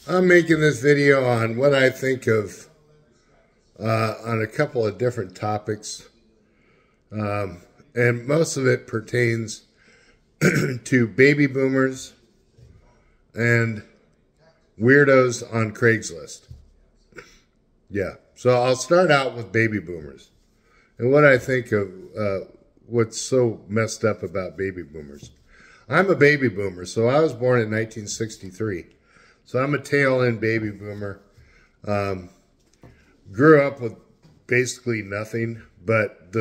I'm making this video on what I think of on a couple of different topics, and most of it pertains to baby boomers and weirdos on Craigslist. Yeah, so I'll start out with baby boomers and what I think of what's so messed up about baby boomers. I'm a baby boomer, so I was born in 1963. So I'm a tail-end baby boomer. Grew up with basically nothing, but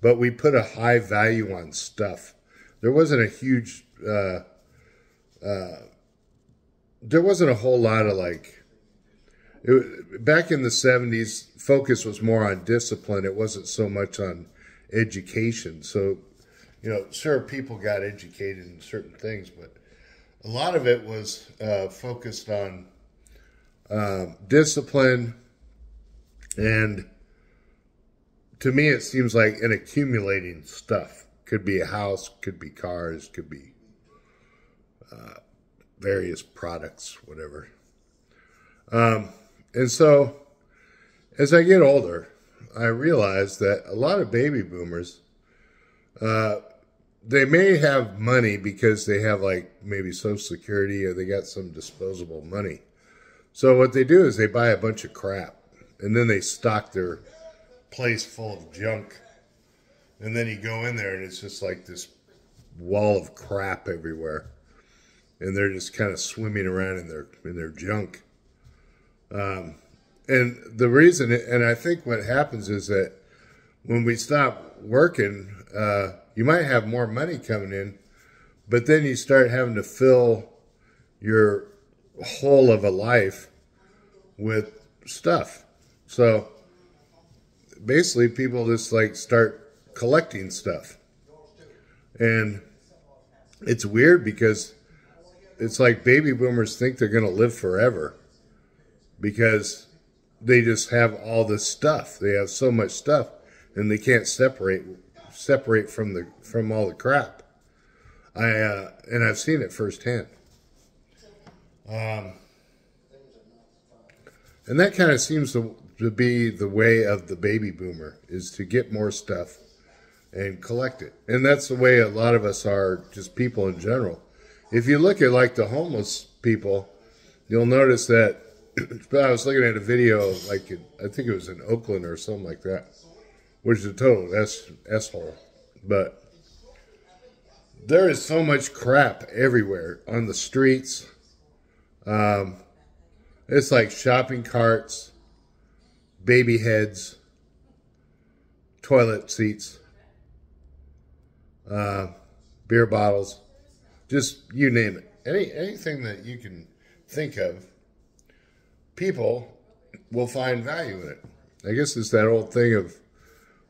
we put a high value on stuff. There wasn't a huge, there wasn't a whole lot of back in the 70s, focus was more on discipline. It wasn't so much on education. So, sure, people got educated in certain things, but a lot of it was focused on discipline, and to me it seems like an accumulating stuff. Could be a house, could be cars, could be various products, whatever. And so as I get older, I realize that a lot of baby boomers, they may have money because they have maybe Social Security, or they got some disposable money. So what they do is they buy a bunch of crap, and then they stock their place full of junk. And then you go in there and it's just like this wall of crap everywhere. And they're just kind of swimming around in their junk. And the reason, and I think what happens is that when we stop working, you might have more money coming in, but then you start having to fill your whole of a life with stuff. So basically people just start collecting stuff. And it's weird because it's like baby boomers think they're going to live forever because they just have all this stuff. They have so much stuff and they can't separate from all the crap. And I've seen it firsthand. And that kind of seems to be the way of the baby boomer, is to get more stuff and collect it. And that's the way a lot of us are, just people in general. If you look at the homeless people, you'll notice that I was looking at a video I think it was in Oakland or something like that, which is a total S-hole. But there is so much crap everywhere on the streets. It's like shopping carts, baby heads, toilet seats, beer bottles, just you name it. Anything that you can think of, people will find value in it. I guess it's that old thing of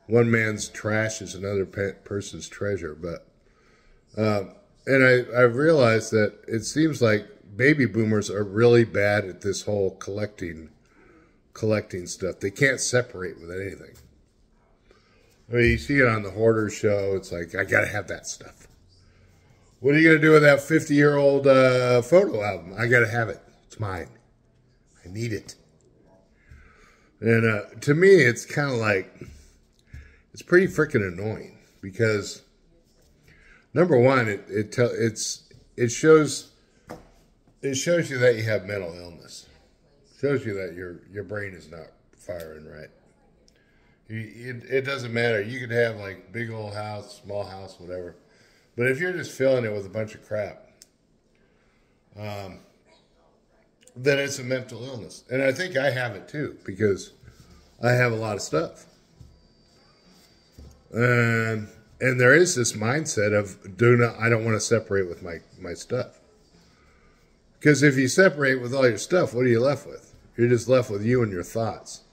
one man's trash is another person's treasure. But and I've realized that it seems like baby boomers are really bad at this whole collecting stuff. They can't separate with anything. I mean, you see it on the Hoarders show. It's like, I gotta have that stuff. What are you gonna do with that 50-year-old photo album? I gotta have it. It's mine. I need it. And to me, it's kind of it's pretty freaking annoying because number one, it shows you that you have mental illness. It shows you that your brain is not firing right. It doesn't matter. You could have big old house, small house, whatever. But if you're just filling it with a bunch of crap, then it's a mental illness. And I think I have it too, because I have a lot of stuff. And there is this mindset of I don't want to separate with my stuff. Because if you separate with all your stuff, what are you left with? You're just left with you and your thoughts.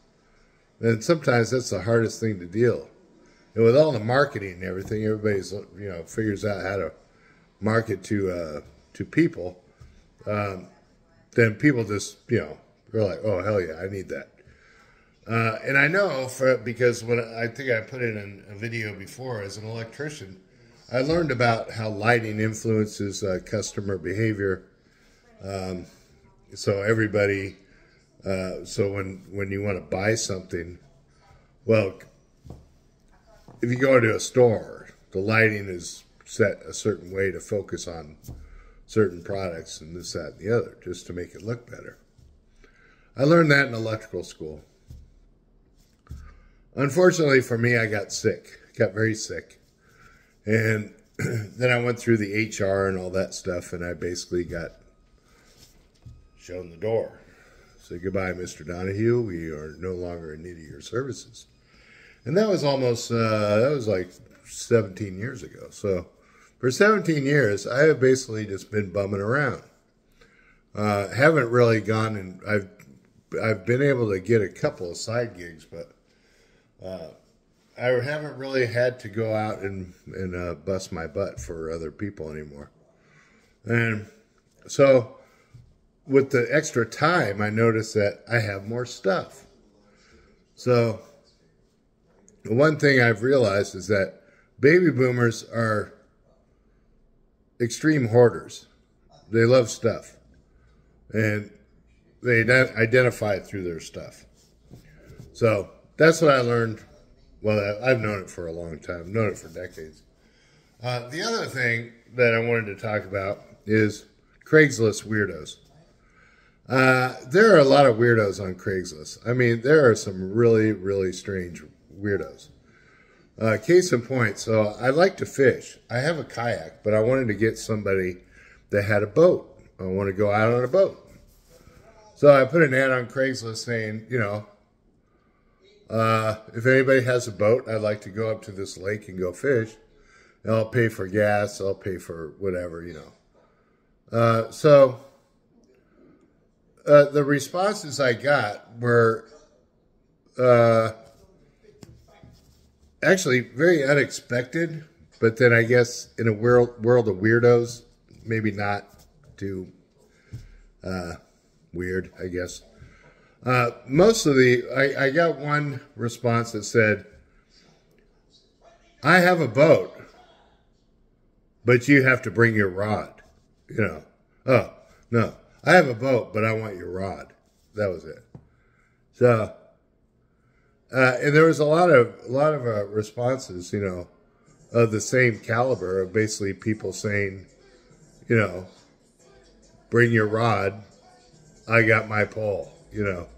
And sometimes that's the hardest thing to deal. And with all the marketing and everything, everybody's figures out how to market to people. Then people just they're like, oh hell yeah, I need that. And I know because when I think I put it in a video before, as an electrician, I learned about how lighting influences customer behavior. So everybody, so when you want to buy something, well, if you go to a store, the lighting is set a certain way to focus on certain products and this, that, and the other, just to make it look better. I learned that in electrical school. Unfortunately for me, I got sick. Got very sick. And then I went through the HR and all that stuff, and I basically got shown the door. Say, goodbye, Mr. Donahue. We are no longer in need of your services. And that was almost, that was like 17 years ago. So for 17 years, I have basically just been bumming around. Haven't really gone, and I've been able to get a couple of side gigs, but I haven't really had to go out and bust my butt for other people anymore. And so with the extra time, I noticed that I have more stuff. So the one thing I've realized is that baby boomers are extreme hoarders. They love stuff. And they identify through their stuff. So that's what I learned. Well, I've known it for a long time. I've known it for decades. The other thing that I wanted to talk about is Craigslist weirdos. There are a lot of weirdos on Craigslist. I mean, there are some really, really strange weirdos. Case in point, so I like to fish. I have a kayak, but I wanted to get somebody that had a boat. I want to go out on a boat. So I put an ad on Craigslist saying, you know, if anybody has a boat, I'd like to go up to this lake and go fish. And I'll pay for gas. I'll pay for whatever, you know. So the responses I got were actually very unexpected. But then I guess in a world of weirdos, maybe not too weird, I guess. Most of I got one response that said, I have a boat, but you have to bring your rod. You know, oh, no, I have a boat, but I want your rod. That was it. So, and there was a lot of responses, you know, of the same caliber of basically people saying, you know, bring your rod, I got my pole, you know.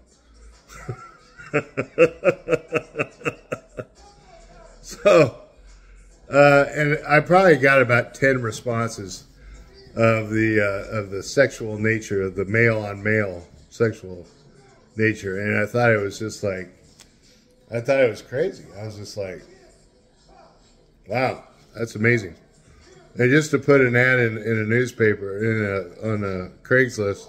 So, and I probably got about 10 responses of the sexual nature, of the male on male sexual nature, and I thought it was just like, I thought it was crazy. I was just like, wow, that's amazing. And just to put an ad in a newspaper, on a Craigslist,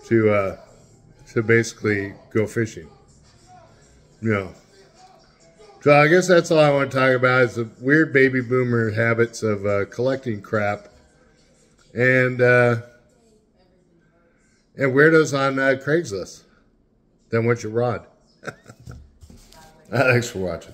to basically go fishing, you know. So I guess that's all I want to talk about is the weird baby boomer habits of collecting crap and weirdos on Craigslist. Then what's your rod? Thanks for watching.